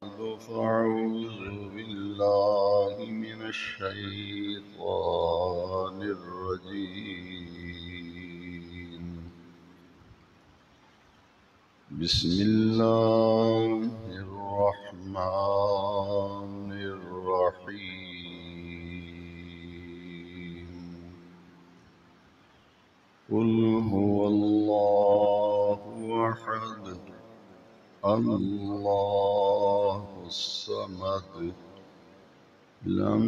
فأعوذ بالله من الشيطان الرجيم. بسم الله الرحمن الرحيم. قل هو الله أحد الله الصمد لم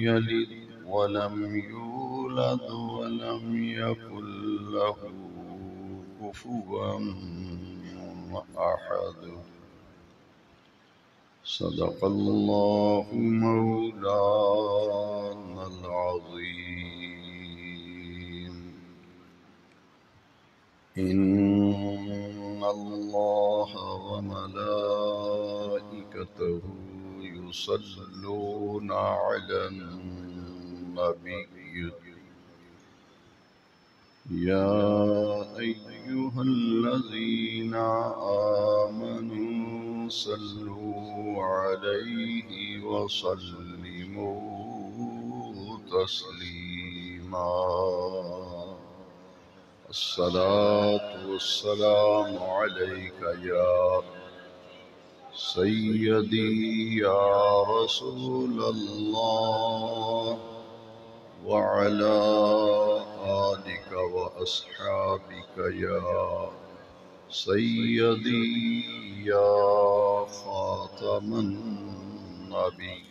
يلد ولم يولد ولم يكن له كفوا أحد. صدق الله مولانا العظيم. إن الله وملائكته يصلون على النبي يا أيها الذين آمنوا صلوا عليه وسلموا تسليما. الصلاة والسلام عليك يا سيدي يا رسول الله وعلى آلك وأصحابك يا سيدي يا خاتم النبيين.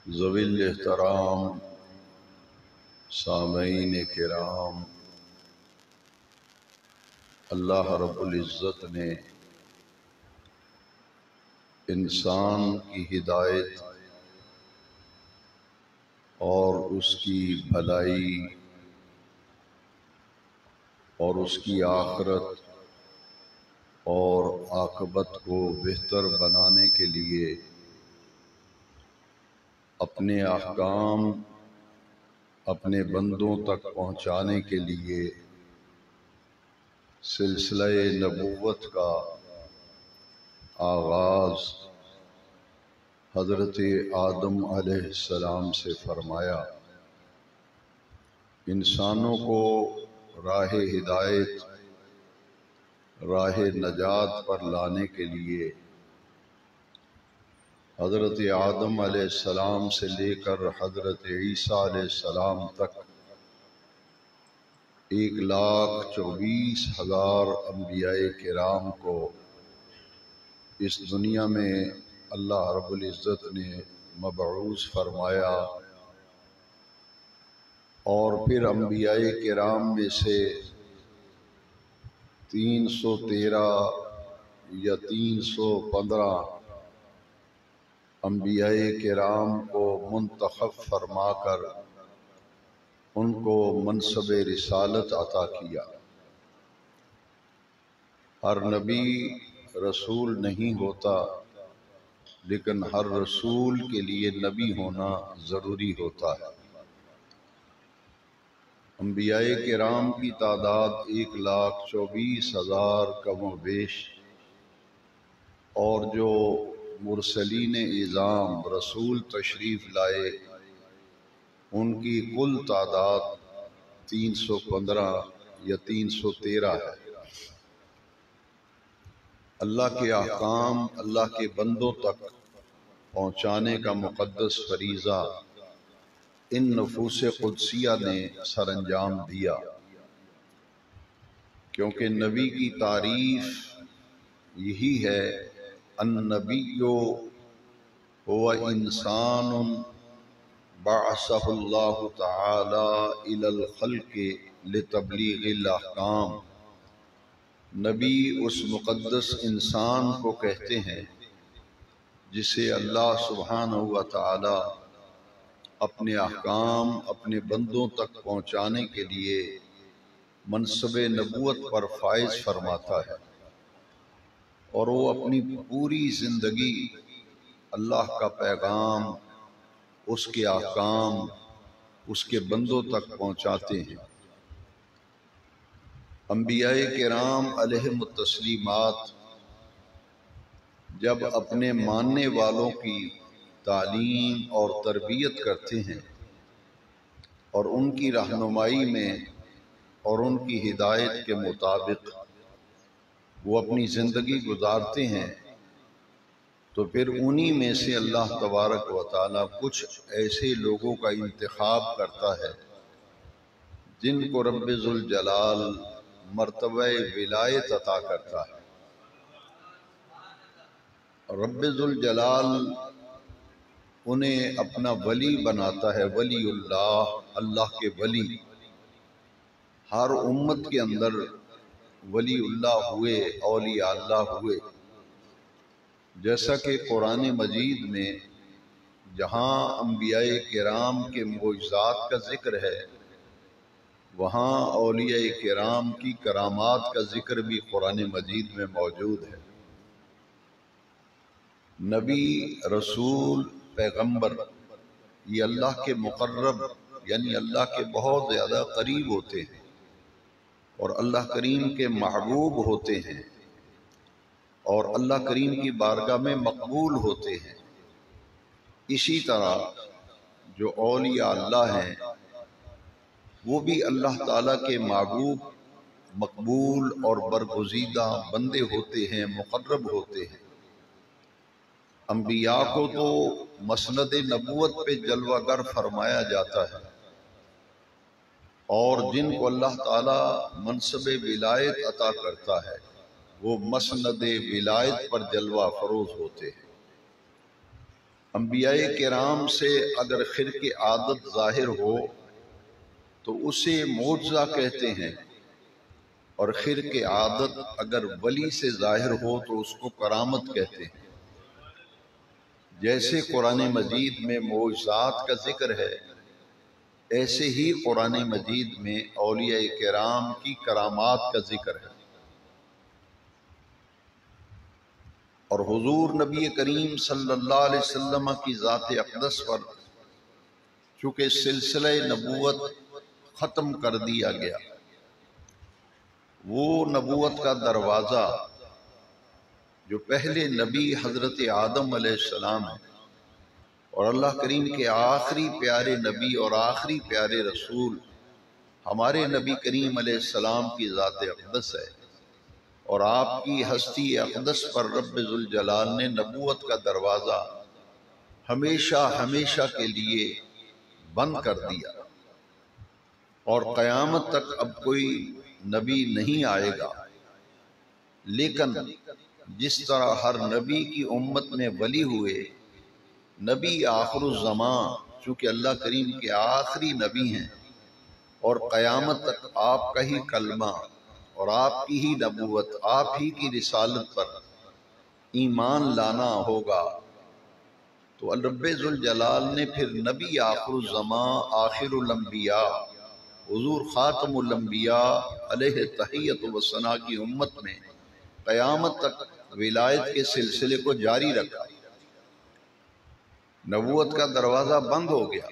ذوی الاحترام سامعین کرام، اللہ رب العزت نے انسان کی ہدایت اور اس کی بھلائی اور اس کی آخرت اور عاقبت کو بہتر بنانے کے لیے اپنے احکام اپنے بندوں تک پہنچانے کے لیے سلسلہ نبوت کا آغاز حضرت آدم علیہ السلام سے فرمایا. انسانوں کو راہ ہدایت راہ نجات پر لانے کے لیے حضرت آدم علیہ السلام سے لے کر حضرت عیسیٰ علیہ السلام تک 1,24,000 انبیاء کرام کو اس دنیا میں اللہ رب العزت نے مبعوث فرمایا، اور پھر انبیاء کرام میں سے 313 یا 315 انبیاء کرام کو منتخب فرما کر ان کو منصب رسالت عطا کیا. ہر نبی رسول نہیں ہوتا، لیکن ہر رسول کے لیے نبی ہونا ضروری ہوتا ہے. انبیاء کرام کی تعداد 1,24,000 کم و بیش، اور جو مرسلین اعظام رسول تشریف لائے ان کی کل تعداد 315 یا 313 ہے. اللہ کے احکام اللہ کے بندوں تک پہنچانے کا مقدس فریضہ ان نفوس قدسیہ نے سر انجام دیا، کیونکہ نبی کی تعریف یہی ہے: النبی هو انسان بعثہ اللہ تعالی الی الخلق لتبلیغ الاحکام. نبی اس مقدس انسان کو کہتے ہیں جسے اللہ سبحانہ و تعالی اپنے احکام اپنے بندوں تک پہنچانے کے لیے منصب نبوت پر فائز فرماتا ہے، اور وہ اپنی پوری زندگی اللہ کا پیغام، اس کے احکام اس کے بندوں تک پہنچاتے ہیں. انبیاء کرام علیہم التسلیمات جب اپنے ماننے والوں کی تعلیم اور تربیت کرتے ہیں اور ان کی رہنمائی میں اور ان کی ہدایت کے مطابق وہ اپنی زندگی گزارتے ہیں، تو پھر انہی میں سے اللہ تبارک و تعالی کچھ ایسے لوگوں کا انتخاب کرتا ہے جن کو رب ذوالجلال مرتبہ ولایت عطا کرتا ہے۔ رب ذوالجلال انہیں اپنا ولی بناتا ہے، ولی اللہ، اللہ کے ولی۔ ہر امت کے اندر ولی اللہ ہوئے، اولیاء اللہ ہوئے، جیسا کہ قرآن مجید میں جہاں انبیاء کرام کے معجزات کا ذکر ہے، وہاں اولیاء کرام کی کرامات کا ذکر بھی قرآن مجید میں موجود ہے۔ نبی، رسول، پیغمبر یہ اللہ کے مقرب یعنی اللہ کے بہت زیادہ قریب ہوتے ہیں اور اللہ کریم کے محبوب ہوتے ہیں اور اللہ کریم کی بارگاہ میں مقبول ہوتے ہیں۔ اسی طرح جو اولیاء اللہ ہیں وہ بھی اللہ تعالیٰ کے محبوب، مقبول اور برگزیدہ بندے ہوتے ہیں، مقرب ہوتے ہیں۔ انبیاء کو تو مسند نبوت پہ جلوہ گر فرمایا جاتا ہے، اور جن کو اللہ تعالیٰ منصب ولایت عطا کرتا ہے وہ مسند ولایت پر جلوہ فروز ہوتے ہیں۔ انبیاء کرام سے اگر خرق عادت ظاہر ہو تو اسے معجزہ کہتے ہیں، اور خرق عادت اگر ولی سے ظاہر ہو تو اس کو کرامت کہتے ہیں۔ جیسے قرآن مجید میں معجزات کا ذکر ہے، ایسے ہی قرآن مجید میں اولیاء کرام کی کرامات کا ذکر ہے۔ اور حضور نبی کریم صلی اللہ علیہ وسلم کی ذات اقدس پر چونکہ سلسلہ نبوت ختم کر دیا گیا، وہ نبوت کا دروازہ جو پہلے نبی حضرت آدم علیہ السلام ہے اور اللہ کریم کے آخری پیارے نبی اور آخری پیارے رسول ہمارے نبی کریم علیہ السلام کی ذات اقدس ہے، اور آپ کی ہستی اقدس پر رب ذوالجلال نے نبوت کا دروازہ ہمیشہ ہمیشہ کے لیے بند کر دیا، اور قیامت تک اب کوئی نبی نہیں آئے گا۔ لیکن جس طرح ہر نبی کی امت میں ولی ہوئے، نبی آخر الزمان چونکہ اللہ کریم کے آخری نبی ہیں اور قیامت تک آپ کا ہی کلمہ اور آپ کی ہی نبوت، آپ ہی کی رسالت پر ایمان لانا ہوگا، تو رب ذوالجلال نے پھر نبی آخر الزمان، آخر الانبیاء، حضور خاتم الانبیاء علیہ تحیت و ثنا کی امت میں قیامت تک ولایت کے سلسلے کو جاری رکھا۔ نبوت کا دروازہ بند ہو گیا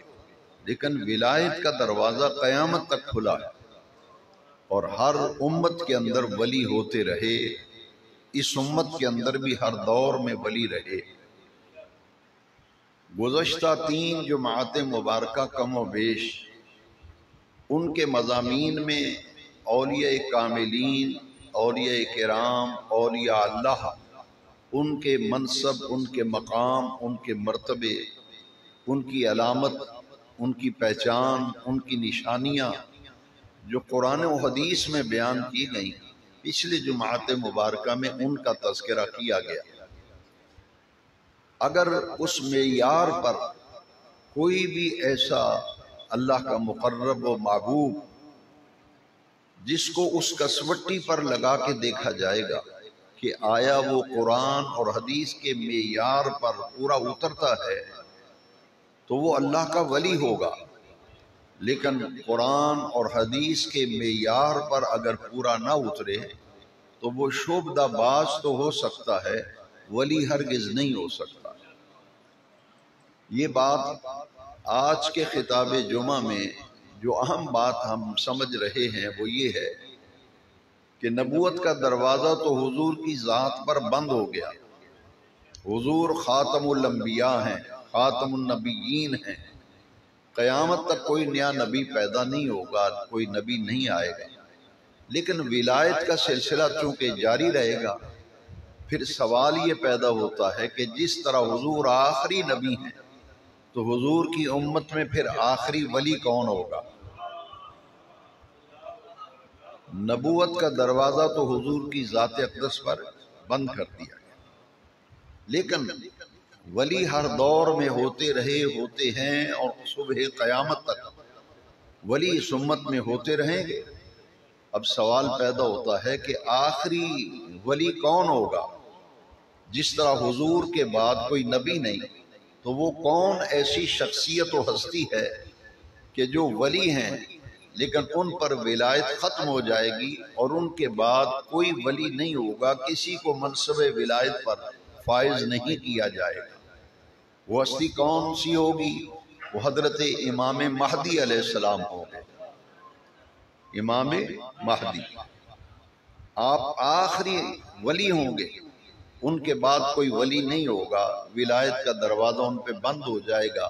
لیکن ولایت کا دروازہ قیامت تک کھلا ہے، اور ہر امت کے اندر ولی ہوتے رہے، اس امت کے اندر بھی ہر دور میں ولی رہے۔ گزشتہ 3 جماعت مبارکہ کم و بیش ان کے مضامین میں اولیاء کاملین، اولیاء کرام، اولیاء اللہ، ان کے منصب، ان کے مقام، ان کے مرتبے، ان کی علامت، ان کی پہچان، ان کی نشانیاں جو قرآن و حدیث میں بیان کی گئیں، پچھلی جماعت مبارکہ میں ان کا تذکرہ کیا گیا۔ اگر اس معیار پر کوئی بھی ایسا اللہ کا مقرب و محبوب جس کو اس کسوٹی پر لگا کے دیکھا جائے گا کہ آیا وہ قرآن اور حدیث کے معیار پر پورا اترتا ہے تو وہ اللہ کا ولی ہوگا، لیکن قرآن اور حدیث کے معیار پر اگر پورا نہ اترے تو وہ شعبدہ باز تو ہو سکتا ہے، ولی ہرگز نہیں ہو سکتا۔ یہ بات آج کے خطاب جمعہ میں جو اہم بات ہم سمجھ رہے ہیں وہ یہ ہے کہ نبوت کا دروازہ تو حضور کی ذات پر بند ہو گیا. حضور خاتم الانبیاء ہیں، خاتم النبیین ہیں. قیامت تک کوئی نیا نبی پیدا نہیں ہوگا، کوئی نبی نہیں آئے گا. لیکن ولایت کا سلسلہ چونکہ جاری رہے گا، پھر سوال یہ پیدا ہوتا ہے کہ جس طرح حضور آخری نبی ہیں تو حضور کی امت میں پھر آخری ولی کون ہوگا؟ نبوت کا دروازہ تو حضور کی ذات اقدس پر بند کر دیا گیا، لیکن ولی ہر دور میں ہوتے رہے، ہوتے ہیں، اور صبح قیامت تک ولی اس امت میں ہوتے رہیں گے. اب سوال پیدا ہوتا ہے کہ آخری ولی کون ہوگا؟ جس طرح حضور کے بعد کوئی نبی نہیں، تو وہ کون ایسی شخصیت و ہستی ہے کہ جو ولی ہیں لیکن ان پر ولایت ختم ہو جائے گی اور ان کے بعد کوئی ولی نہیں ہوگا، کسی کو منصب ولایت پر فائز نہیں کیا جائے گا. وہ ہستی کون سی ہوگی؟ وہ حضرت امام مہدی علیہ السلام ہوگے. امام مہدی آپ آخری ولی ہوں گے، ان کے بعد کوئی ولی نہیں ہوگا، ولایت کا دروازہ ان پہ بند ہو جائے گا،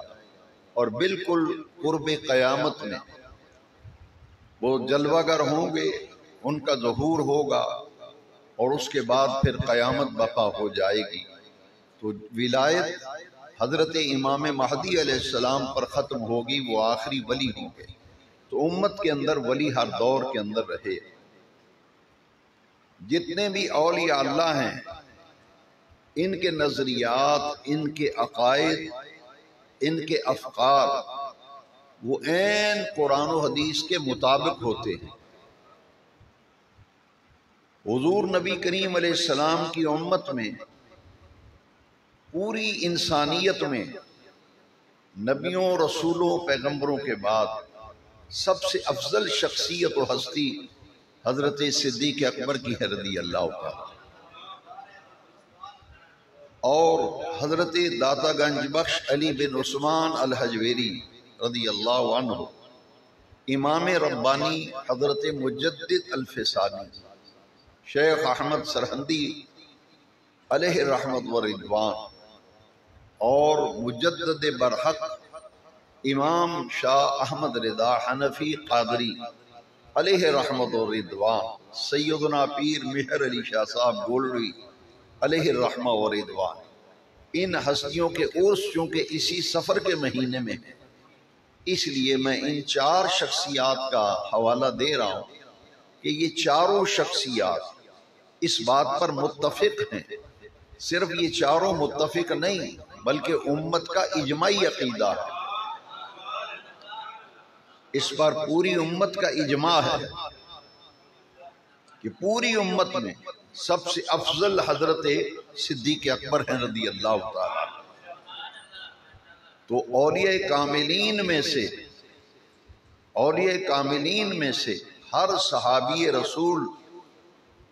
اور بالکل قرب قیامت میں وہ جلوہ گر ہوں گے، ان کا ظہور ہوگا، اور اس کے بعد پھر قیامت برپا ہو جائے گی. تو ولایت حضرت امام مہدی علیہ السلام پر ختم ہوگی، وہ آخری ولی ہوں گے. تو امت کے اندر ولی ہر دور کے اندر رہے. جتنے بھی اولیاء اللہ ہیں، ان کے نظریات، ان کے عقائد، ان کے افکار وہ عین قرآن و حدیث کے مطابق ہوتے ہیں. حضور نبی کریم علیہ السلام کی امت میں، پوری انسانیت میں، نبیوں، رسولوں، پیغمبروں کے بعد سب سے افضل شخصیت و ہستی حضرت صدیق اکبر کی ہے رضی اللہ تعالی، اور حضرت داتا گنج بخش علی بن عثمان الحجویری رضی اللہ عنہ، امام ربانی حضرت مجدد الفسانی شیخ احمد سرہندی علیہ رحمت و رضوان، اور مجدد برحق امام شاہ احمد رضا حنفی قادری علیہ رحمت و رضوان، سیدنا پیر مہر علی شاہ صاحب گولوی علیہ الرحمہ و رضوان. ان ہستیوں کے عرس چونکہ اسی سفر کے مہینے میں ہیں، اس لیے میں ان چار شخصیات کا حوالہ دے رہا ہوں کہ یہ چاروں شخصیات اس بات پر متفق ہیں. صرف یہ چاروں متفق نہیں بلکہ امت کا اجماعی عقیدہ ہے، اس پر پوری امت کا اجماع ہے کہ پوری امت میں سب سے افضل حضرت صدیق اکبر ہیں رضی اللہ تعالی. تو اولیاء کاملین میں سے ہر صحابی رسول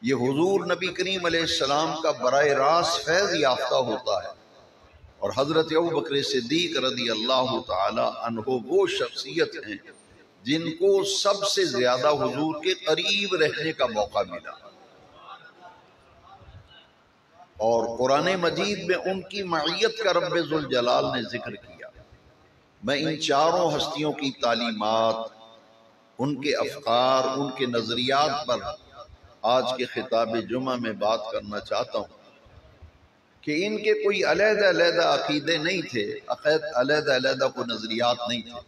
یہ حضور نبی کریم علیہ السلام کا براہ راست فیض یافتہ ہوتا ہے، اور حضرت ابوبکر صدیق رضی اللہ تعالی عنہ وہ شخصیت ہیں جن کو سب سے زیادہ حضور کے قریب رہنے کا موقع ملا، اور قرآن مجید میں ان کی معیت کا رب ذوالجلال نے ذکر کیا. میں ان چاروں ہستیوں کی تعلیمات، ان کے افکار، ان کے نظریات پر آج کے خطاب جمعہ میں بات کرنا چاہتا ہوں کہ ان کے کوئی علیحدہ علیحدہ عقیدے نہیں تھے، علیحدہ علیحدہ کوئی نظریات نہیں تھے.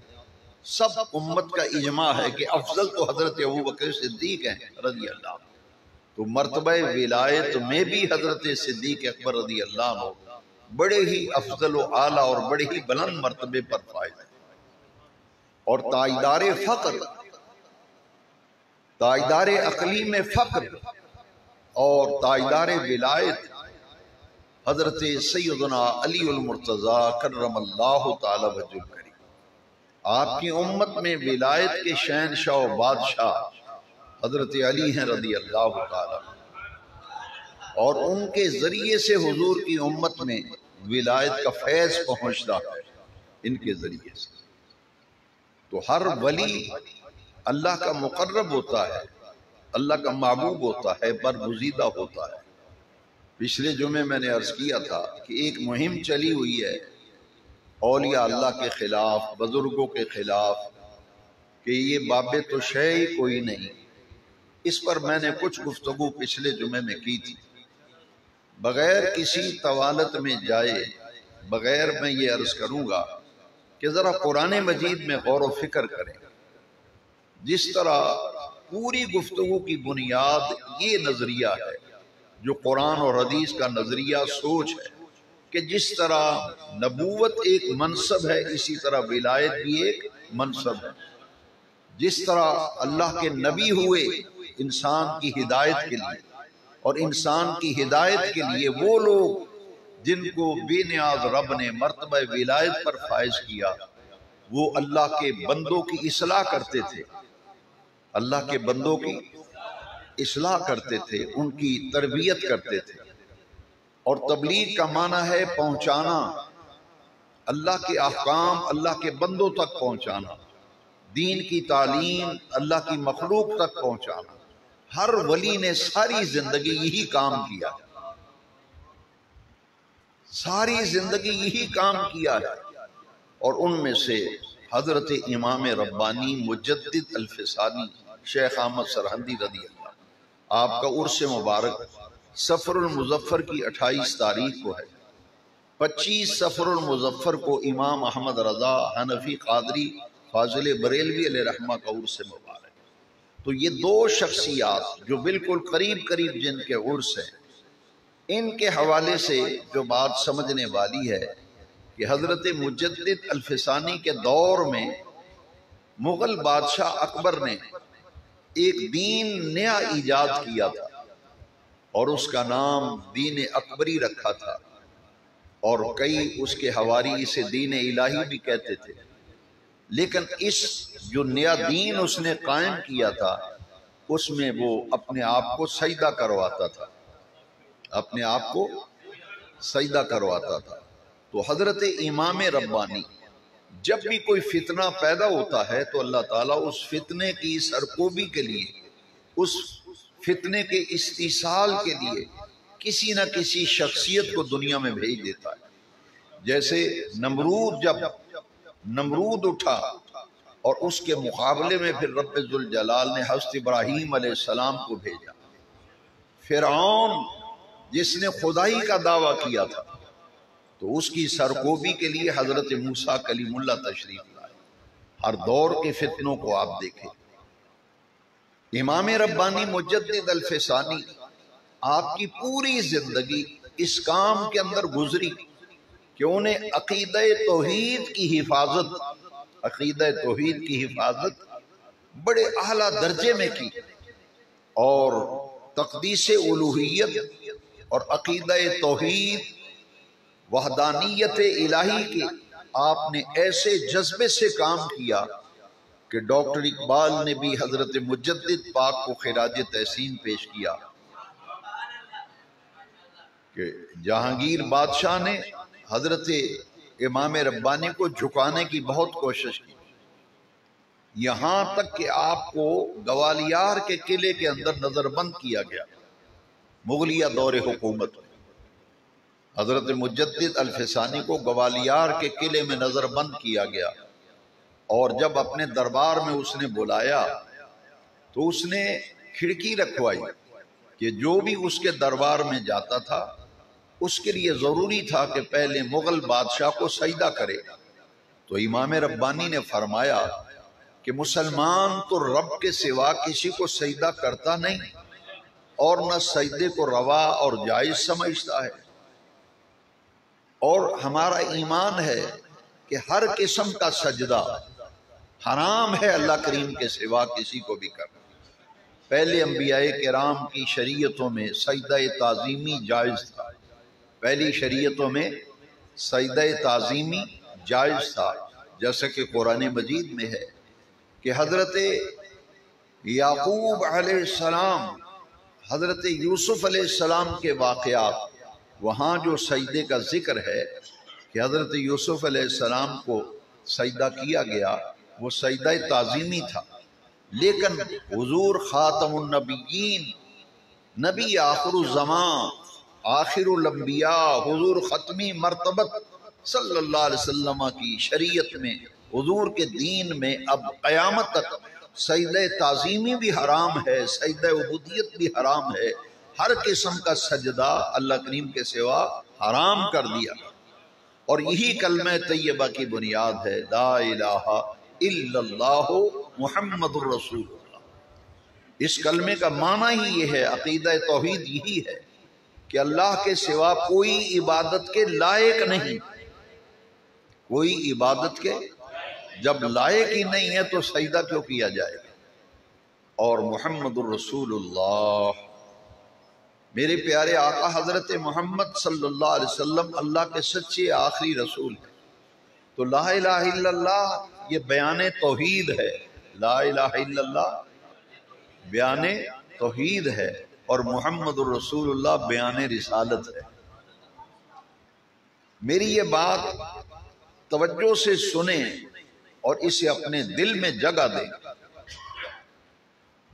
سب امت کا اجماع ہے کہ افضل تو حضرت ابوبکر صدیق ہیں رضی اللہ عنہ. تو مرتبہ ولایت میں بھی حضرت صدیق اکبر رضی اللہ عنہ بڑے ہی افضل و اعلیٰ اور بڑے ہی بلند مرتبے پر فائز ہیں. اور تاجدار فقر، تاجدار عقلی میں فقر اور تاجدار ولایت حضرت سیدنا علی المرتضی کرم اللہ تعالی وجہ الکریم. آپ کی امت میں ولایت کے شہنشاہ و بادشاہ حضرت علی ہیں رضی اللہ تعالی، اور ان کے ذریعے سے حضور کی امت میں ولایت کا فیض پہنچتا ہے، ان کے ذریعے سے. تو ہر ولی اللہ کا مقرب ہوتا ہے، اللہ کا محبوب ہوتا ہے، برگزیدہ ہوتا ہے۔ پچھلے جمعے میں نے عرض کیا تھا کہ ایک مہم چلی ہوئی ہے اولیاء اللہ کے خلاف، بزرگوں کے خلاف، کہ یہ باب تو شے ہی کوئی نہیں۔ اس پر میں نے کچھ گفتگو پچھلے جمعے میں کی تھی۔ بغیر کسی طوالت میں جائے، بغیر میں یہ عرض کروں گا کہ ذرا قرآن مجید میں غور و فکر کریں۔ جس طرح پوری گفتگو کی بنیاد یہ نظریہ ہے، جو قرآن اور حدیث کا نظریہ سوچ ہے، کہ جس طرح نبوت ایک منصب ہے، اسی طرح ولایت بھی ایک منصب ہے۔ جس طرح اللہ کے نبی ہوئے انسان کی ہدایت کے لیے، اور انسان کی ہدایت کے لیے وہ لوگ جن کو بے نیاز رب نے مرتبہ ولایت پر فائز کیا، وہ اللہ کے بندوں کی اصلاح کرتے تھے، اللہ کے بندوں کی اصلاح کرتے تھے، ان کی تربیت کرتے تھے۔ اور تبلیغ کا معنی ہے پہنچانا، اللہ کے احکام اللہ کے بندوں تک پہنچانا، دین کی تعلیم اللہ کی مخلوق تک پہنچانا۔ ہر ولی نے ساری زندگی یہی کام کیا، ساری زندگی یہی کام کیا ہے۔ اور ان میں سے حضرت امام ربانی مجدد الفسانی شیخ احمد سرہندی رضی اللہ، آپ کا عرس مبارک صفر المظفر کی 28 تاریخ کو ہے۔ 25 صفر المظفر کو امام احمد رضا حنفی قادری فاضل بریلوی علیہ رحمہ کا عرس مبارک۔ تو یہ دو شخصیات جو بالکل قریب قریب جن کے عرس ہیں، ان کے حوالے سے جو بات سمجھنے والی ہے کہ حضرت مجدد الفسانی کے دور میں مغل بادشاہ اکبر نے ایک دین نیا ایجاد کیا تھا، اور اس کا نام دین اکبری رکھا تھا، اور کئی اس کے حواری اسے دین الہی بھی کہتے تھے۔ لیکن اس جو نیا دین اس نے قائم کیا تھا، اس میں وہ اپنے آپ کو سجدہ کرواتا تھا، اپنے آپ کو سجدہ کرواتا تھا۔ تو حضرت امام ربانی جب بھی کوئی فتنہ پیدا ہوتا ہے تو اللہ تعالیٰ اس فتنے کی سرکوبی کے لیے، اس فتنے کے استحصال کے لیے کسی نہ کسی شخصیت کو دنیا میں بھیج دیتا ہے۔ جیسے نمرود، جب نمرود اٹھا اور اس کے مقابلے میں پھر رب ذوالجلال نے حضرت ابراہیم علیہ السلام کو بھیجا۔ فرعون جس نے خدائی کا دعویٰ کیا تھا، تو اس کی سرکوبی کے لیے حضرت موسیٰ کلیم اللہ تشریف لائے۔ ہر دور کے فتنوں کو آپ دیکھیں۔ امام ربانی مجدد الفسانی آپ کی پوری زندگی اس کام کے اندر گزری کہ انہیں عقیدہ توحید کی حفاظت، عقیدہ توحید کی حفاظت بڑے اعلیٰ درجے میں کی، اور تقدیس الوہیت اور عقیدہ توحید، وحدانیت الہی کے آپ نے ایسے جذبے سے کام کیا کہ ڈاکٹر اقبال نے بھی حضرت مجدد پاک کو خراج تحسین پیش کیا کہ جہانگیر بادشاہ نے حضرت امام ربانی کو جھکانے کی بہت کوشش کی، یہاں تک کہ آپ کو گوالیار کے قلعے کے اندر نظر بند کیا گیا۔ مغلیہ دور حکومت میں حضرت مجدد الفسانی کو گوالیار کے قلعے میں نظر بند کیا گیا، اور جب اپنے دربار میں اس نے بلایا تو اس نے کھڑکی رکھوائی کہ جو بھی اس کے دربار میں جاتا تھا اس کے لیے ضروری تھا کہ پہلے مغل بادشاہ کو سجدہ کرے۔ تو امام ربانی نے فرمایا کہ مسلمان تو رب کے سوا کسی کو سجدہ کرتا نہیں، اور نہ سجدے کو روا اور جائز سمجھتا ہے، اور ہمارا ایمان ہے کہ ہر قسم کا سجدہ حرام ہے اللہ کریم کے سوا کسی کو بھی کرنا۔ پہلے انبیاء کرام کی شریعتوں میں سجدہ تعظیمی جائز تھا، پہلی شریعتوں میں سجدہ تعظیمی جائز تھا، جیسا کہ قرآن مجید میں ہے کہ حضرت یعقوب علیہ السلام، حضرت یوسف علیہ السلام کے واقعات، وہاں جو سجدے کا ذکر ہے کہ حضرت یوسف علیہ السلام کو سجدہ کیا گیا، وہ سجدہ تعظیمی تھا۔ لیکن حضور خاتم النبیین، نبی آخر الزمان، آخر الانبیاء، حضور ختمی مرتبت صلی اللہ علیہ وسلم کی شریعت میں، حضور کے دین میں اب قیامت تک سجدہ تعظیمی بھی حرام ہے، سجدہ عبودیت بھی حرام ہے، ہر قسم کا سجدہ اللہ کریم کے سوا حرام کر دیا۔ اور یہی کلمہ طیبہ کی بنیاد ہے، لا الہ الا اللہ محمد الرسول اللہ۔ اس کلمے کا معنی ہی یہ ہے، عقیدہ توحید یہی ہے کہ اللہ کے سوا کوئی عبادت کے لائق نہیں، کوئی عبادت کے جب لائق ہی نہیں ہے تو سجدہ کیوں کیا جائے گا۔ اور محمد الرسول اللہ، میرے پیارے آقا حضرت محمد صلی اللہ علیہ وسلم اللہ کے سچے آخری رسول ہیں۔ تو لا الہ الا اللہ یہ بیان توحید ہے، لا الہ الا اللہ بیان توحید ہے، اور محمد الرسول اللہ بیان رسالت ہے۔ میری یہ بات توجہ سے سنیں اور اسے اپنے دل میں جگہ دیں۔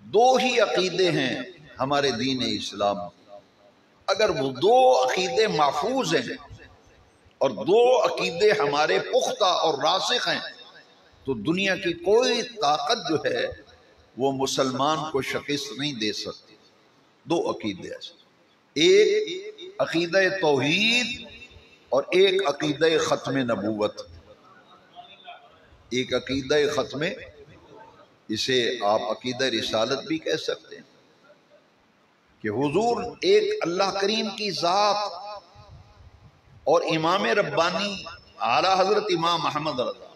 دو ہی عقیدے ہیں ہمارے دین اسلام میں، اگر وہ دو عقیدے محفوظ ہیں اور دو عقیدے ہمارے پختہ اور راسخ ہیں تو دنیا کی کوئی طاقت جو ہے وہ مسلمان کو شکست نہیں دے سکتی۔ دو عقیدے ایسے، ایک عقیدہ توحید اور ایک عقیدہ ختم نبوت۔ ایک عقیدہ ختم، اسے آپ عقیدہ رسالت بھی کہہ سکتے ہیں، کہ حضور ایک اللہ کریم کی ذات اور امام ربانی اعلیٰ حضرت امام محمد رضا،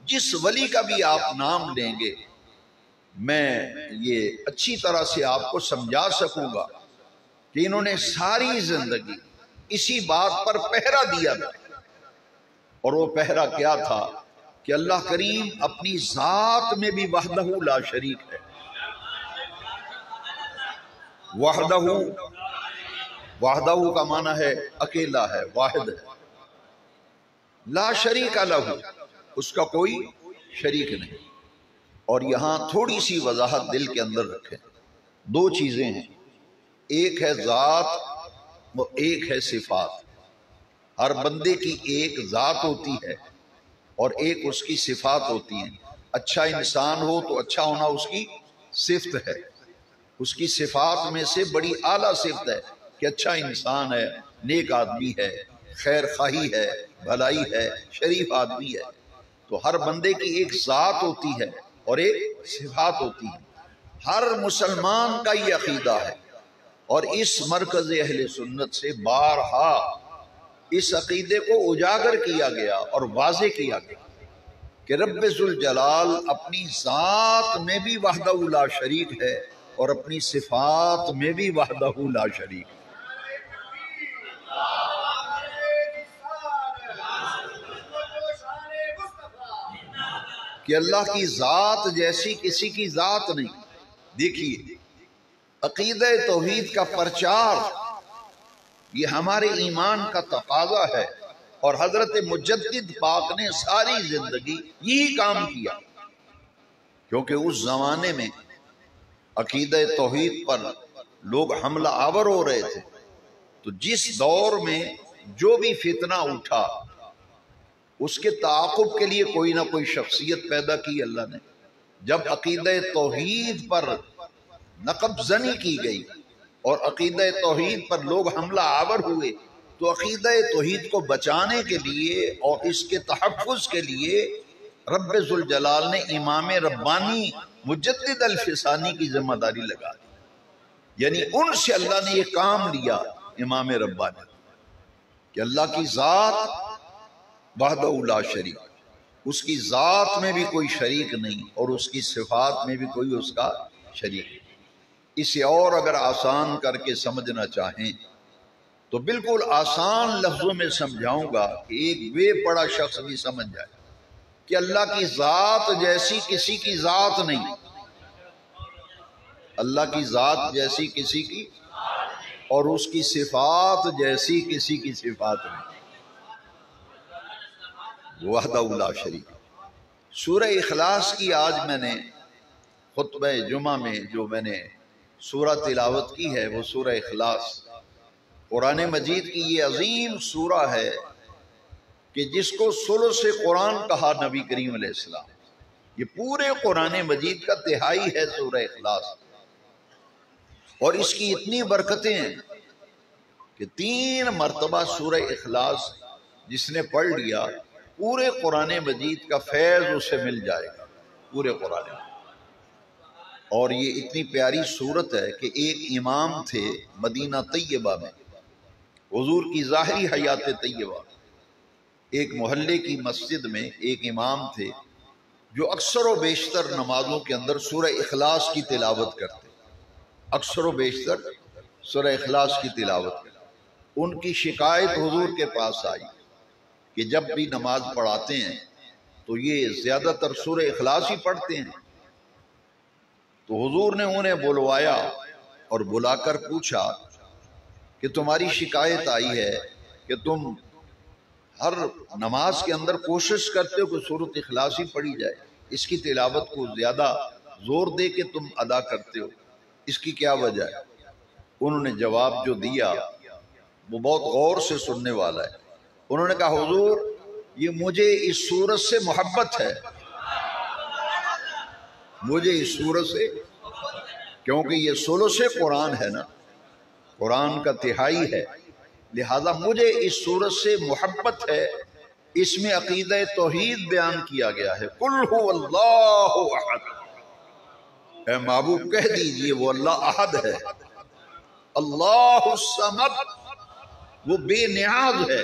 جس ولی کا بھی آپ نام لیں گے میں یہ اچھی طرح سے آپ کو سمجھا سکوں گا کہ انہوں نے ساری زندگی اسی بات پر پہرا دیا تھا، اور وہ پہرا کیا تھا کہ اللہ کریم اپنی ذات میں بھی وحدہ لا شریک ہے۔ وحدہ، وحدہ کا معنی ہے اکیلا ہے، واحد ہے، لا شریک لہ، اس کا کوئی شریک نہیں۔ اور یہاں تھوڑی سی وضاحت دل کے اندر رکھیں، دو چیزیں ہیں، ایک ہے ذات و ایک ہے صفات۔ ہر بندے کی ایک ذات ہوتی ہے اور ایک اس کی صفات ہوتی ہیں۔ اچھا انسان ہو تو اچھا ہونا اس کی صفت ہے، اس کی صفات میں سے بڑی اعلیٰ صفت ہے کہ اچھا انسان ہے، نیک آدمی ہے، خیر خواہی ہے، بھلائی ہے، شریف آدمی ہے۔ تو ہر بندے کی ایک ذات ہوتی ہے اور ایک صفات ہوتی ہے۔ ہر مسلمان کا یہ عقیدہ ہے، اور اس مرکز اہل سنت سے بارہا اس عقیدے کو اجاگر کیا گیا اور واضح کیا گیا کہ رب ذوالجلال اپنی ذات میں بھی وحدہ لا شریک ہے اور اپنی صفات میں بھی وحدہ لا شریک ہے۔ کہ اللہ کی ذات جیسی کسی کی ذات نہیں۔ دیکھیے، عقیدہ توحید کا پرچار یہ ہمارے ایمان کا تقاضا ہے، اور حضرت مجدد پاک نے ساری زندگی یہی کام کیا، کیونکہ اس زمانے میں عقیدہ توحید پر لوگ حملہ آور ہو رہے تھے۔ تو جس دور میں جو بھی فتنہ اٹھا اس کے تعاقب کے لیے کوئی نہ کوئی شخصیت پیدا کی اللہ نے۔ جب عقیدہ توحید پر نقب زنی کی گئی اور عقیدہ توحید پر لوگ حملہ آور ہوئے تو عقیدہ توحید کو بچانے کے لیے اور اس کے تحفظ کے لیے رب ذوالجلال نے امام ربانی مجدد الفسانی کی ذمہ داری لگا دی۔ یعنی ان سے اللہ نے یہ کام لیا، امام ربانی، کہ اللہ کی ذات وحدہ لا شریک، اس کی ذات میں بھی کوئی شریک نہیں اور اس کی صفات میں بھی کوئی اس کا شریک نہیں۔ اسے اور اگر آسان کر کے سمجھنا چاہیں تو بالکل آسان لفظوں میں سمجھاؤں گا کہ ایک بے پڑھا شخص بھی سمجھ جائے کہ اللہ کی ذات جیسی کسی کی ذات نہیں، اللہ کی ذات جیسی کسی کی، اور اس کی صفات جیسی کسی کی صفات نہیں، وحدہ لا شریک۔ سورہ اخلاص کی آج میں نے خطبہ جمعہ میں جو میں نے سورہ تلاوت کی ہے وہ سورہ اخلاص، قرآن مجید کی یہ عظیم سورہ ہے کہ جس کو ثلث قرآن کہا نبی کریم علیہ السلام۔ یہ پورے قرآن مجید کا تہائی ہے سورہ اخلاص، اور اس کی اتنی برکتیں ہیں کہ 3 مرتبہ سورہ اخلاص جس نے پڑھ لیا پورے قرآن مجید کا فیض اسے مل جائے گا، پورے قرآن میں۔ اور یہ اتنی پیاری صورت ہے کہ ایک امام تھے مدینہ طیبہ میں، حضور کی ظاہری حیات طیبہ، ایک محلے کی مسجد میں ایک امام تھے جو اکثر و بیشتر نمازوں کے اندر سورہ اخلاص کی تلاوت کرتے، اکثر و بیشتر سورہ اخلاص کی تلاوت کرتے۔ ان کی شکایت حضور کے پاس آئی کہ جب بھی نماز پڑھاتے ہیں تو یہ زیادہ تر سورہ اخلاص ہی پڑھتے ہیں۔ تو حضور نے انہیں بلوایا اور بلا کر پوچھا کہ تمہاری شکایت آئی ہے کہ تم ہر نماز کے اندر کوشش کرتے ہو کہ سورۃ اخلاص ہی پڑھی جائے، اس کی تلاوت کو زیادہ زور دے کے تم ادا کرتے ہو، اس کی کیا وجہ ہے؟ انہوں نے جواب جو دیا وہ بہت غور سے سننے والا ہے۔ انہوں نے کہا حضور یہ مجھے اس سورت سے محبت ہے، مجھے اس سورت سے، کیونکہ یہ ثلث قرآن ہے نا، قرآن کا تہائی ہے، لہذا مجھے اس سورت سے محبت ہے۔ اس میں عقیدہ توحید بیان کیا گیا ہے، قل هو اللہ احد، اے محبوب کہہ دیجئے وہ اللہ احد ہے، اللہ الصمد، وہ بے نیاز ہے،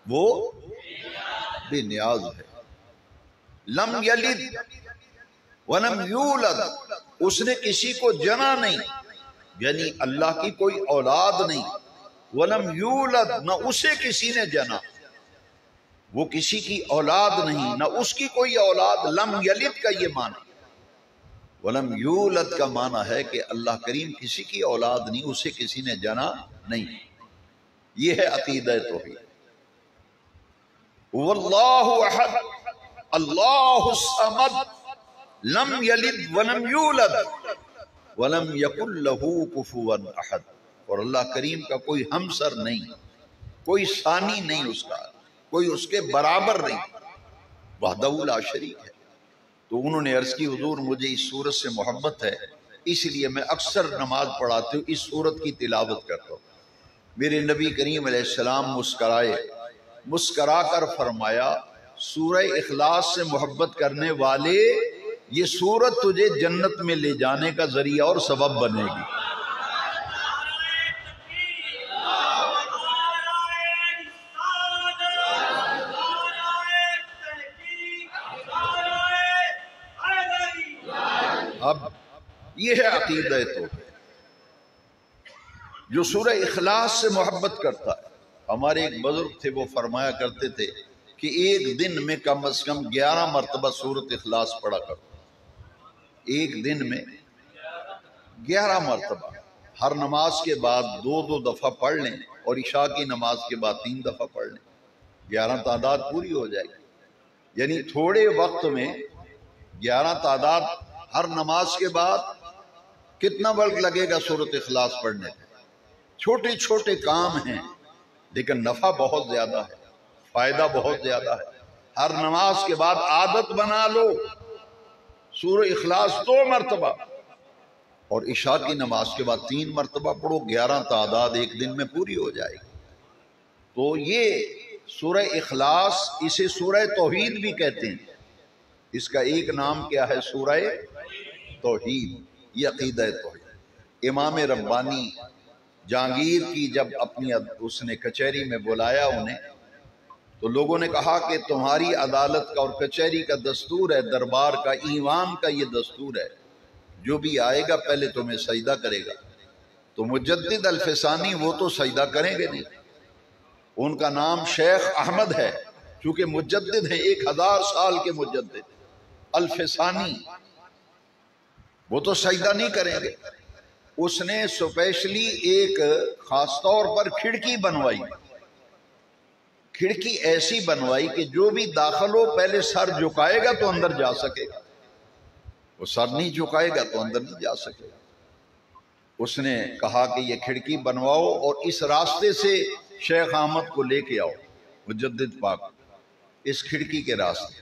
وہ بے نیاز ہے، لم یلد ولم یولد، اس نے کسی کو جنا نہیں، یعنی اللہ کی کوئی اولاد نہیں، ولم یولد، نہ اسے کسی نے جنا، وہ کسی کی اولاد نہیں، نہ اس کی کوئی اولاد۔ لم یلد کا یہ معنی، ولم یولد کا معنی ہے کہ اللہ کریم کسی کی اولاد نہیں، اسے کسی نے جنا نہیں۔ یہ ہے عقیدہ توحید۔ واللہ احد اللہ الصمد لم یلد ولم یولد ولم یکن لہ کفوا احد، اور اللہ کریم کا کوئی ہمسر نہیں، کوئی ثانی نہیں اس کا، کوئی اس کے برابر نہیں، وحدہ لا شریک ہے۔ تو انہوں نے عرض کی حضور مجھے اس سورت سے محبت ہے، اس لیے میں اکثر نماز پڑھاتے ہوں اس سورت کی تلاوت کرتا ہوں۔ میرے نبی کریم علیہ السلام مسکرائے، مسکرا کر فرمایا سورہ اخلاص سے محبت کرنے والے یہ سورت تجھے جنت میں لے جانے کا ذریعہ اور سبب بنے گی۔ اب یہ ہے عقیدہ توحید، جو سورہ اخلاص سے محبت کرتا ہے۔ ہمارے ایک بزرگ تھے، وہ فرمایا کرتے تھے کہ ایک دن میں کم از کم 11 مرتبہ سورۃ اخلاص پڑھا کرو، ایک دن میں 11 مرتبہ، ہر نماز کے بعد 2 دفعہ پڑھ لیں، اور عشاء کی نماز کے بعد 3 دفعہ پڑھ لیں، 11 تعداد پوری ہو جائے گی۔ یعنی تھوڑے وقت میں 11 تعداد ہر نماز کے بعد، کتنا وقت لگے گا سورۃ اخلاص پڑھنے میں؟ چھوٹے چھوٹے کام ہیں لیکن نفع بہت زیادہ ہے، فائدہ بہت زیادہ ہے۔ ہر نماز کے بعد عادت بنا لو سورہ اخلاص 2 مرتبہ، اور عشاء کی نماز کے بعد 3 مرتبہ پڑھو، 11 تعداد ایک دن میں پوری ہو جائے گی۔ تو یہ سورہ اخلاص، اسے سورہ توحید بھی کہتے ہیں، اس کا ایک نام کیا ہے؟ سورہ توحید، یہ عقیدہ توحید۔ امام ربانی جہانگیر کی جب اپنی اس نے کچہری میں بلایا انہیں، تو لوگوں نے کہا کہ تمہاری عدالت کا اور کچہری کا دستور ہے، دربار کا، ایوان کا یہ دستور ہے، جو بھی آئے گا پہلے تمہیں سجدہ کرے گا۔ تو مجدد الفسانی وہ تو سجدہ کریں گے نہیں، ان کا نام شیخ احمد ہے، چونکہ مجدد ہے، 1000 سال کے مجدد الفسانی، وہ تو سجدہ نہیں کریں گے۔ اس نے سپیشلی ایک خاص طور پر کھڑکی بنوائی، کھڑکی ایسی بنوائی کہ جو بھی داخل ہو پہلے سر جھکائے گا تو اندر جا سکے گا۔ وہ سر نہیں جھکائے گا تو اندر نہیں جا سکے گا۔ اس نے کہا کہ یہ کھڑکی بنواؤ اور اس راستے سے شیخ احمد کو لے کے آؤ، مجدد پاک، اس کھڑکی کے راستے۔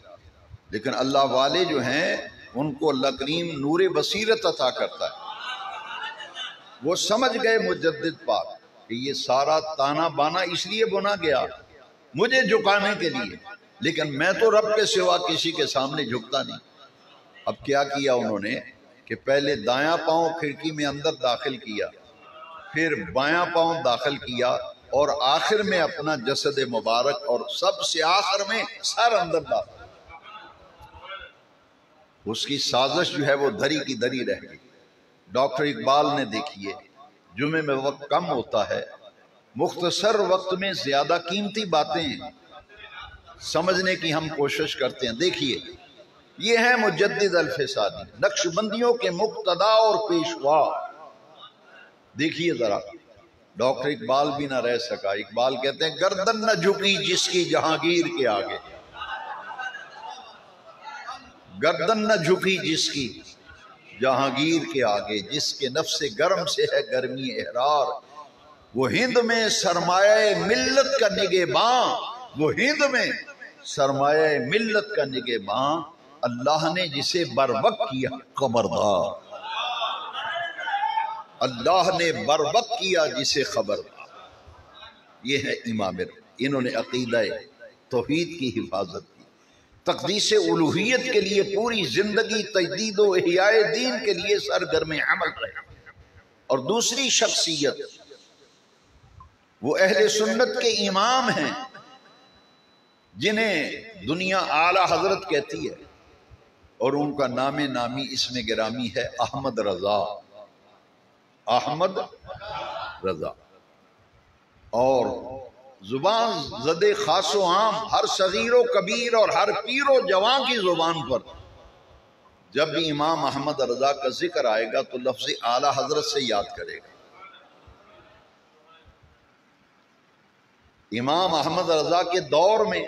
لیکن اللہ والے جو ہیں ان کو اللہ کریم نور بصیرت عطا کرتا ہے، وہ سمجھ گئے مجدد پاک کہ یہ سارا تانا بانا اس لیے بنا گیا مجھے جھکانے کے لیے، لیکن میں تو رب کے سوا کسی کے سامنے جھکتا نہیں۔ اب کیا کیا انہوں نے کہ پہلے دایاں پاؤں کھڑکی میں اندر داخل کیا، پھر بایاں پاؤں داخل کیا، اور آخر میں اپنا جسد مبارک، اور سب سے آخر میں سر اندر داخل۔ اس کی سازش جو ہے وہ دھری کی دھری رہ گئی۔ ڈاکٹر اقبال نے دیکھیے، جمعے میں وقت کم ہوتا ہے، مختصر وقت میں زیادہ قیمتی باتیں سمجھنے کی ہم کوشش کرتے ہیں۔ دیکھیے، یہ ہیں مجدد الفسانی، نقش بندیوں کے مقتدا اور پیشوا۔ دیکھیے ذرا، ڈاکٹر اقبال بھی نہ رہ سکا۔ اقبال کہتے ہیں گردن نہ جھکی جس کی جہانگیر کے آگے، گردن نہ جھکی جس کی جہانگیر کے آگے، جس کے نفس گرم سے ہے گرمی احرار، وہ ہند میں سرمایہ ملت کا نگہباں، وہ ہند میں سرمایہ ملت کا نگہباں، اللہ نے جسے بر وقت کیا خبردار، اللہ نے بر وقت کیا جسے خبردار۔ یہ ہے امام، انہوں نے عقیدہ توحید کی حفاظت کی، تقدیس الوہیت کے لیے پوری زندگی تجدید و احیاء دین کے لیے سرگرم عمل رہے۔ اور دوسری شخصیت وہ اہل سنت کے امام ہیں جنہیں دنیا اعلی حضرت کہتی ہے، اور ان کا نام نامی اسم گرامی ہے احمد رضا، احمد رضا۔ اور زبان زد خاص و عام، ہر صغیر و کبیر اور ہر پیر و جوان کی زبان پر جب بھی امام احمد رضا کا ذکر آئے گا تو لفظ اعلی حضرت سے یاد کرے گا۔ امام احمد رضا کے دور میں،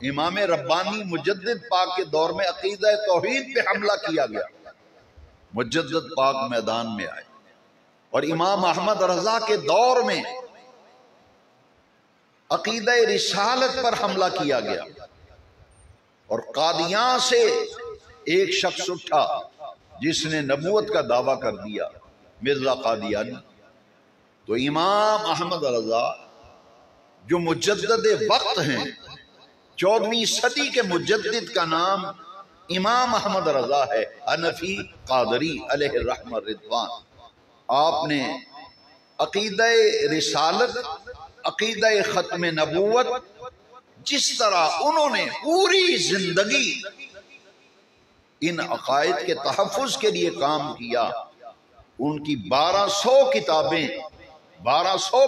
امام ربانی مجدد پاک کے دور میں عقیدہ توحید پہ حملہ کیا گیا، مجدد پاک میدان میں آئے، اور امام احمد رضا کے دور میں عقیدہ رسالت پر حملہ کیا گیا، اور قادیان سے ایک شخص اٹھا جس نے نبوت کا دعویٰ کر دیا، مرزا قادیانی۔ تو امام احمد رضا جو مجدد وقت ہیں، 14ویں صدی کے مجدد کا نام امام احمد رضا ہے، حنفی قادری علیہ الرحمہ رضوان۔ آپ نے عقیدہ رسالت، عقیدہ ختم نبوت، جس طرح انہوں نے پوری زندگی ان عقائد کے تحفظ کے لیے کام کیا، ان کی 1200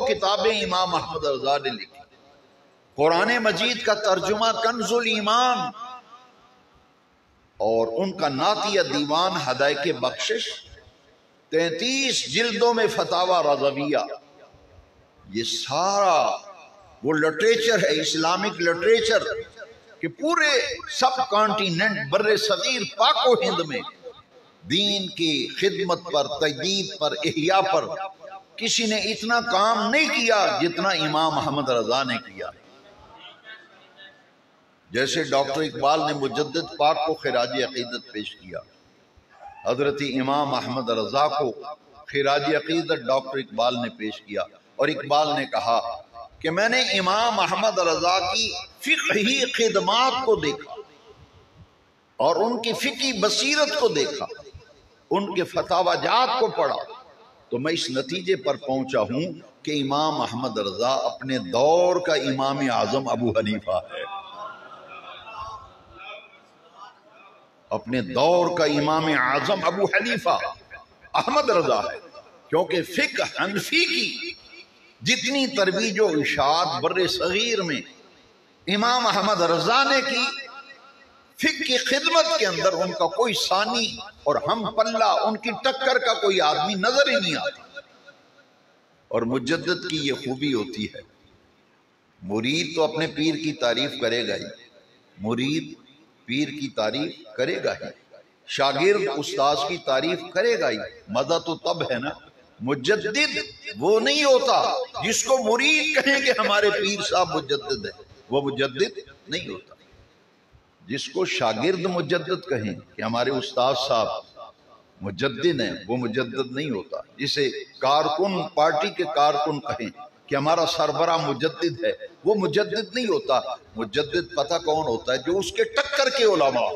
کتابیں امام احمد رضا نے لکھی۔ قرآن مجید کا ترجمہ کنز الایمان، اور ان کا نعتیہ دیوان ہدایت بخشش، 33 جلدوں میں فتاوی رضویہ، یہ سارا وہ لٹریچر ہے، اسلامک لٹریچر، کہ پورے سب کانٹیننٹ بر صغیر پاک و ہند میں دین کی خدمت پر، تجدید پر، احیاء پر کسی نے اتنا کام نہیں کیا جتنا امام احمد رضا نے کیا۔ جیسے ڈاکٹر اقبال نے مجدد پاک کو خراج عقیدت پیش کیا، حضرت امام احمد رضا کو خراج عقیدت ڈاکٹر اقبال نے پیش کیا، اور اقبال نے کہا کہ میں نے امام احمد رضا کی فقہی خدمات کو دیکھا، اور ان کی فقہی بصیرت کو دیکھا، ان کے فتاوی جات کو پڑھا، تو میں اس نتیجے پر پہنچا ہوں کہ امام احمد رضا اپنے دور کا امام اعظم ابو حنیفہ ہے، اپنے دور کا امام اعظم ابو حنیفہ احمد رضا ہے، کیونکہ فقہ حنفی کی جتنی ترویج و اشاعت بر صغیر میں امام احمد رضا نے کی، فقہ کی خدمت کے اندر ان کا کوئی ثانی اور ہم پلہ، ان کی ٹکر کا کوئی آدمی نظر ہی نہیں آتا۔ اور مجدد کی یہ خوبی ہوتی ہے، مرید تو اپنے پیر کی تعریف کرے گا ہی، مرید پیر کی تعریف کرے گا ہی، شاگرد استاذ کی تعریف کرے گا ہی، مزہ تو تب ہے نا۔ مجدد وہ نہیں ہوتا جس کو مرید کہیں کہ ہمارے پیر صاحب مجدد ہے، وہ مجدد نہیں ہوتا۔ جس کو شاگرد مجدد کہیں کہ ہمارے استاذ صاحب مجدد ہیں، وہ مجدد نہیں ہوتا۔ جسے کارکن، پارٹی کے کارکن کہیں کہ ہمارا سربراہ مجدد ہے، وہ مجدد نہیں ہوتا۔ مجدد پتہ کون ہوتا ہے؟ جو اس کے ٹکر کے علماء،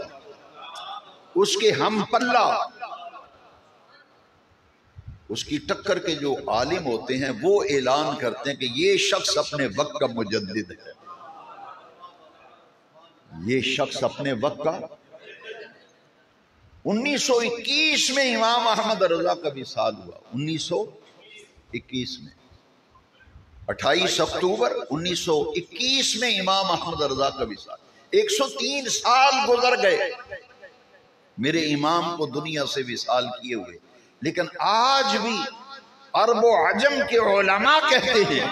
اس کے ہم پلہ، اس کی ٹکر کے جو عالم ہوتے ہیں، وہ اعلان کرتے ہیں کہ یہ شخص اپنے وقت کا مجدد ہے، یہ شخص اپنے وقت کا۔ 1921 میں امام احمد رضا کا وصال ہوا، 1921 میں، 28 اکتوبر 1921 میں امام احمد رضا کا وصال۔ 103 سال گزر گئے میرے امام کو دنیا سے وصال کیے ہوئے، لیکن آج بھی عرب و عجم کے علماء کہتے ہیں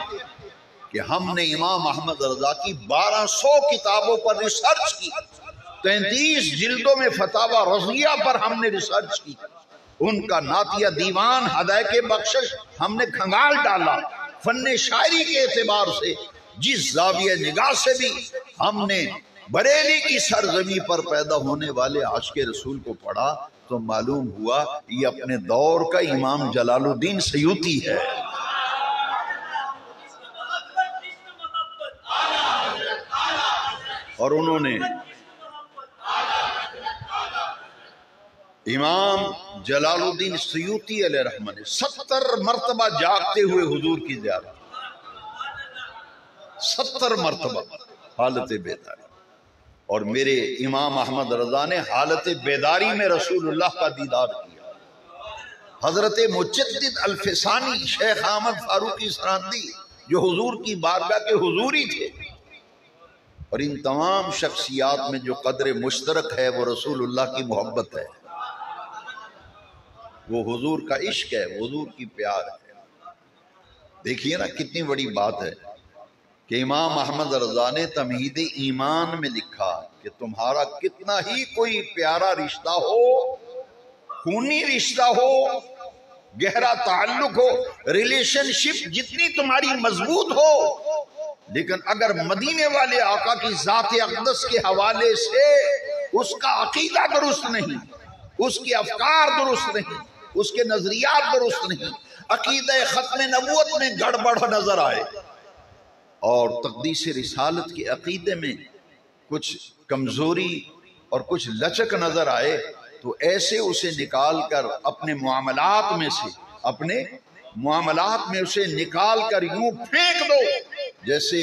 کہ ہم نے امام احمد رضا کی 1200 کتابوں پر ریسرچ کی، 33 جلدوں میں فتاوی رضیہ پر ہم نے ریسرچ کی، ان کا نعتیہ دیوان ہدایت بخشش ہم نے کھنگال ڈالا، فن شاعری کے اعتبار سے جس زاویہ نگاہ سے بھی ہم نے بریلی کی سرزمین پر پیدا ہونے والے عاشق رسول کو پڑھا، تو معلوم ہوا یہ اپنے دور کا امام جلال الدین سیوطی ہے۔ اور انہوں نے امام جلال الدین سیوطی علیہ رحمہ نے 70 مرتبہ جاگتے ہوئے حضور کی زیارت، 70 مرتبہ حالت بیداری، اور میرے امام احمد رضا نے حالت بیداری میں رسول اللہ کا دیدار کیا۔ حضرت مجدد الفسانی شیخ احمد فاروقی سراندی جو حضور کی بارگاہ کے حضوری تھے، اور ان تمام شخصیات میں جو قدر مشترک ہے وہ رسول اللہ کی محبت ہے، وہ حضور کا عشق ہے، حضور کی پیار ہے۔ دیکھیے نا کتنی بڑی بات ہے کہ امام احمد رضا نے تمہید ایمان میں لکھا کہ تمہارا کتنا ہی کوئی پیارا رشتہ ہو، خونی رشتہ ہو، گہرا تعلق ہو، ریلیشن شپ جتنی تمہاری مضبوط ہو، لیکن اگر مدینے والے آقا کی ذات اقدس کے حوالے سے اس کا عقیدہ درست نہیں، اس کے افکار درست نہیں، اس کے نظریات درست نہیں، عقیدہ ختم نبوت میں گڑبڑ نظر آئے اور تقدیس رسالت کے عقیدے میں کچھ کمزوری اور کچھ لچک نظر آئے، تو ایسے اسے نکال کر اپنے معاملات میں اسے نکال کر یوں پھینک دو، جیسے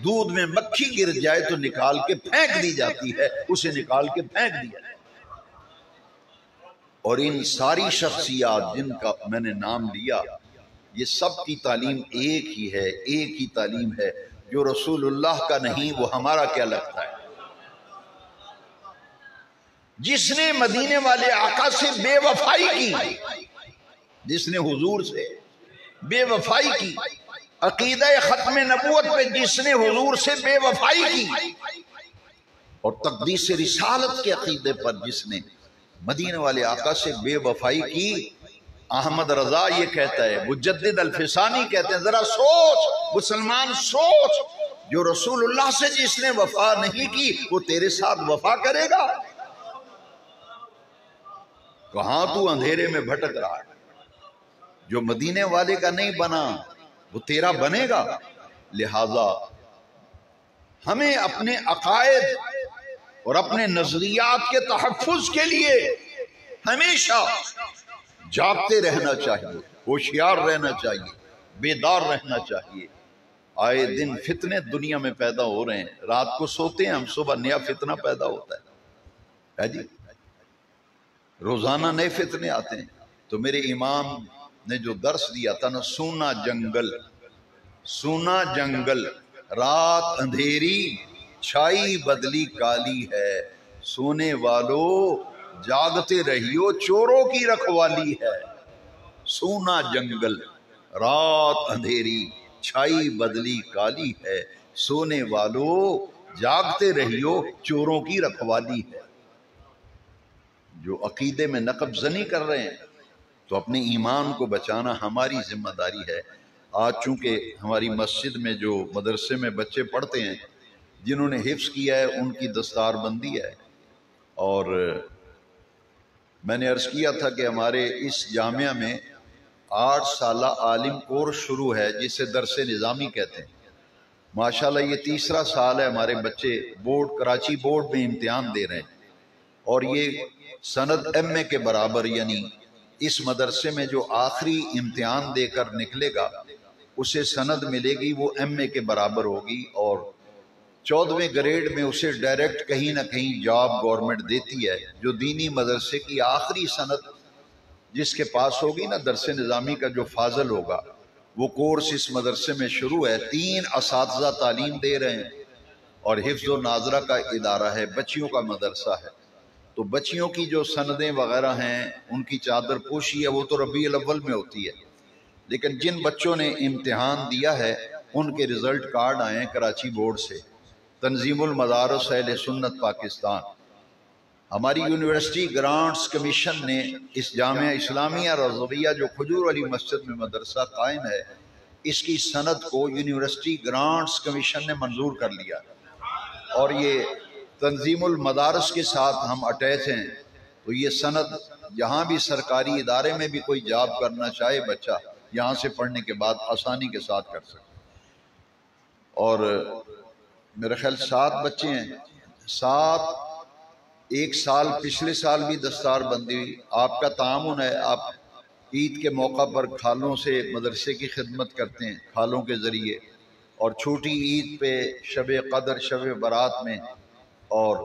دودھ میں مکھی گر جائے تو نکال کے پھینک دی جاتی ہے، اسے نکال کے پھینک دیا۔ اور ان ساری شخصیات جن کا میں نے نام لیا، یہ سب کی تعلیم ایک ہی ہے، ایک ہی تعلیم ہے، جو رسول اللہ کا نہیں وہ ہمارا کیا لگتا ہے؟ جس نے مدینے والے آقا سے بے وفائی کی، جس نے حضور سے بے وفائی کی، عقیدہ ختم نبوت پہ جس نے حضور سے بے وفائی کی، اور تقدیس رسالت کے عقیدے پر جس نے مدینے والے آقا سے بے وفائی کی، احمد رضا یہ کہتا ہے، مجدد الفسانی کہتے ہیں، ذرا سوچ مسلمان، سوچ، جو رسول اللہ سے جس نے وفا نہیں کی وہ تیرے ساتھ وفا کرے گا؟ کہاں تو اندھیرے میں بھٹک رہا ہے؟ جو مدینے والے کا نہیں بنا وہ تیرا بنے گا۔ لہذا ہمیں اپنے عقائد اور اپنے نظریات کے تحفظ کے لیے ہمیشہ جاگتے رہنا چاہیے، ہوشیار رہنا چاہیے، بیدار رہنا چاہیے۔ آئے دن فتنے دنیا میں پیدا ہو رہے ہیں، رات کو سوتے ہیں ہم، صبح نیا فتنہ پیدا ہوتا ہے جی، روزانہ نئے فتنے آتے ہیں۔ تو میرے امام نے جو درس دیا تھا نا، سونا جنگل رات اندھیری چھائی بدلی کالی ہے، سونے والو جاگتے رہیو چوروں کی رکھوالی ہے۔ سونا جنگل رات اندھیری چھائی بدلی کالی ہے، سونے والو جاگتے رہیو چوروں کی رکھوالی ہے۔ جو عقیدے میں نقب زنی کر رہے ہیں، تو اپنے ایمان کو بچانا ہماری ذمہ داری ہے۔ آج چونکہ ہماری مسجد میں جو مدرسے میں بچے پڑھتے ہیں، جنہوں نے حفظ کیا ہے ان کی دستار بندی ہے، اور میں نے عرض کیا تھا کہ ہمارے اس جامعہ میں 8 سالہ عالم کورس شروع ہے جسے درس نظامی کہتے ہیں۔ ماشاءاللہ یہ تیسرا سال ہے، ہمارے بچے بورڈ کراچی بورڈ میں امتحان دے رہے ہیں، اور یہ سند ایم اے کے برابر، یعنی اس مدرسے میں جو آخری امتحان دے کر نکلے گا اسے سند ملے گی، وہ ایم اے کے برابر ہوگی، اور 14ویں گریڈ میں اسے ڈائریکٹ کہیں نہ کہیں جاب گورنمنٹ دیتی ہے۔ جو دینی مدرسے کی آخری سند جس کے پاس ہوگی نا، درس نظامی کا جو فاضل ہوگا، وہ کورس اس مدرسے میں شروع ہے۔ 3 اساتذہ تعلیم دے رہے ہیں، اور حفظ و ناظرہ کا ادارہ ہے، بچیوں کا مدرسہ ہے۔ تو بچیوں کی جو سندیں وغیرہ ہیں، ان کی چادر پوشی ہے، وہ تو ربیع الاول میں ہوتی ہے، لیکن جن بچوں نے امتحان دیا ہے ان کے رزلٹ کارڈ آئے ہیں کراچی بورڈ سے، تنظیم المدارس اہل سنت پاکستان۔ ہماری یونیورسٹی گرانٹس کمیشن نے اس جامعہ اسلامیہ رضویہ جو کھجور علی مسجد میں مدرسہ قائم ہے، اس کی سند کو یونیورسٹی گرانٹس کمیشن نے منظور کر لیا، اور یہ تنظیم المدارس کے ساتھ ہم اٹیچ ہیں۔ تو یہ سند جہاں بھی سرکاری ادارے میں بھی کوئی جاب کرنا چاہے بچہ، یہاں سے پڑھنے کے بعد آسانی کے ساتھ کر سکے۔ اور میرے خیال 7 بچے ہیں، 7 ایک سال پچھلے سال بھی دستار بندی ہوئی۔ آپ کا تعاون ہے، آپ عید کے موقع پر کھالوں سے مدرسے کی خدمت کرتے ہیں، کھالوں کے ذریعے، اور چھوٹی عید پہ، شب قدر، شب برات میں، اور